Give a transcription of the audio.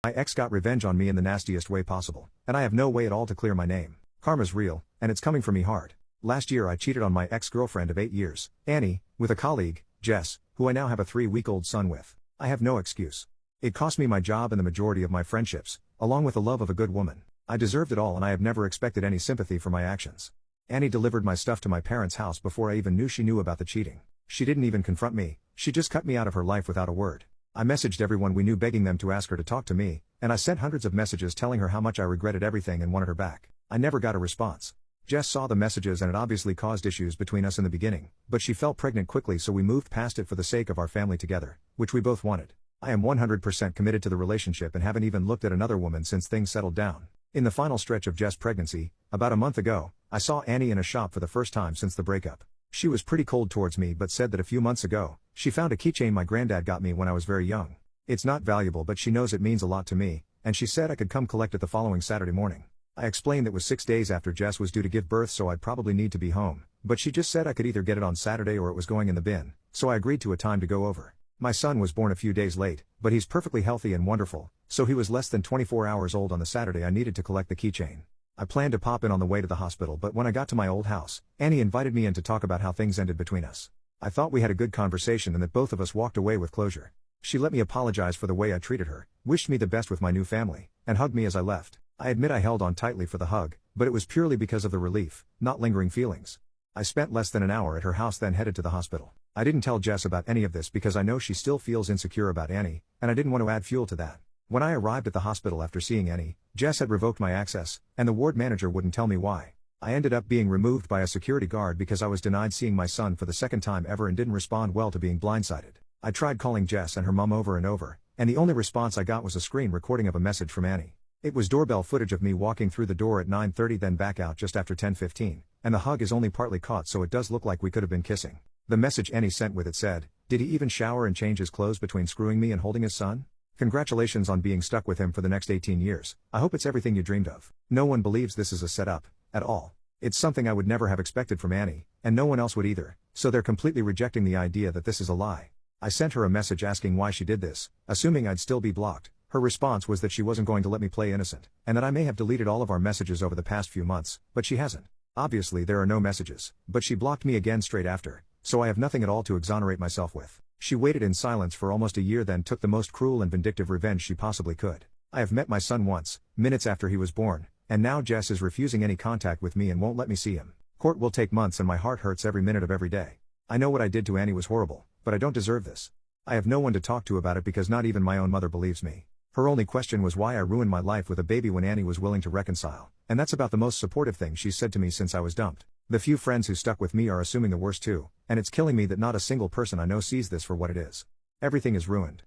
My ex got revenge on me in the nastiest way possible, and I have no way at all to clear my name. Karma's real, and it's coming for me hard. Last year I cheated on my ex-girlfriend of 8 years, Annie, with a colleague, Jess, who I now have a 3-week-old son with. I have no excuse. It cost me my job and the majority of my friendships, along with the love of a good woman. I deserved it all and I have never expected any sympathy for my actions. Annie delivered my stuff to my parents' house before I even knew she knew about the cheating. She didn't even confront me, she just cut me out of her life without a word. I messaged everyone we knew begging them to ask her to talk to me, and I sent hundreds of messages telling her how much I regretted everything and wanted her back. I never got a response. Jess saw the messages and it obviously caused issues between us in the beginning, but she fell pregnant quickly so we moved past it for the sake of our family together, which we both wanted. I am 100% committed to the relationship and haven't even looked at another woman since things settled down. In the final stretch of Jess' pregnancy, about a month ago, I saw Annie in a shop for the first time since the breakup. She was pretty cold towards me but said that a few months ago, she found a keychain my granddad got me when I was very young. It's not valuable but she knows it means a lot to me, and she said I could come collect it the following Saturday morning. I explained it was 6 days after Jess was due to give birth so I'd probably need to be home, but she just said I could either get it on Saturday or it was going in the bin, so I agreed to a time to go over. My son was born a few days late, but he's perfectly healthy and wonderful, so he was less than 24 hours old on the Saturday I needed to collect the keychain. I planned to pop in on the way to the hospital but when I got to my old house, Annie invited me in to talk about how things ended between us. I thought we had a good conversation and that both of us walked away with closure. She let me apologize for the way I treated her, wished me the best with my new family, and hugged me as I left. I admit I held on tightly for the hug, but it was purely because of the relief, not lingering feelings. I spent less than an hour at her house then headed to the hospital. I didn't tell Jess about any of this because I know she still feels insecure about Annie, and I didn't want to add fuel to that. When I arrived at the hospital after seeing Annie, Jess had revoked my access, and the ward manager wouldn't tell me why. I ended up being removed by a security guard because I was denied seeing my son for the second time ever and didn't respond well to being blindsided. I tried calling Jess and her mom over and over, and the only response I got was a screen recording of a message from Annie. It was doorbell footage of me walking through the door at 9:30 then back out just after 10:15, and the hug is only partly caught so it does look like we could have been kissing. The message Annie sent with it said, "Did he even shower and change his clothes between screwing me and holding his son? Congratulations on being stuck with him for the next 18 years. I hope it's everything you dreamed of." No one believes this is a setup, at all. It's something I would never have expected from Annie, and no one else would either, so they're completely rejecting the idea that this is a lie. I sent her a message asking why she did this, assuming I'd still be blocked. Her response was that she wasn't going to let me play innocent, and that I may have deleted all of our messages over the past few months, but she hasn't. Obviously there are no messages, but she blocked me again straight after, so I have nothing at all to exonerate myself with. She waited in silence for almost a year then took the most cruel and vindictive revenge she possibly could. I have met my son once, minutes after he was born, and now Jess is refusing any contact with me and won't let me see him. Court will take months and my heart hurts every minute of every day. I know what I did to Annie was horrible, but I don't deserve this. I have no one to talk to about it because not even my own mother believes me. Her only question was why I ruined my life with a baby when Annie was willing to reconcile, and that's about the most supportive thing she's said to me since I was dumped. The few friends who stuck with me are assuming the worst too, and it's killing me that not a single person I know sees this for what it is. Everything is ruined.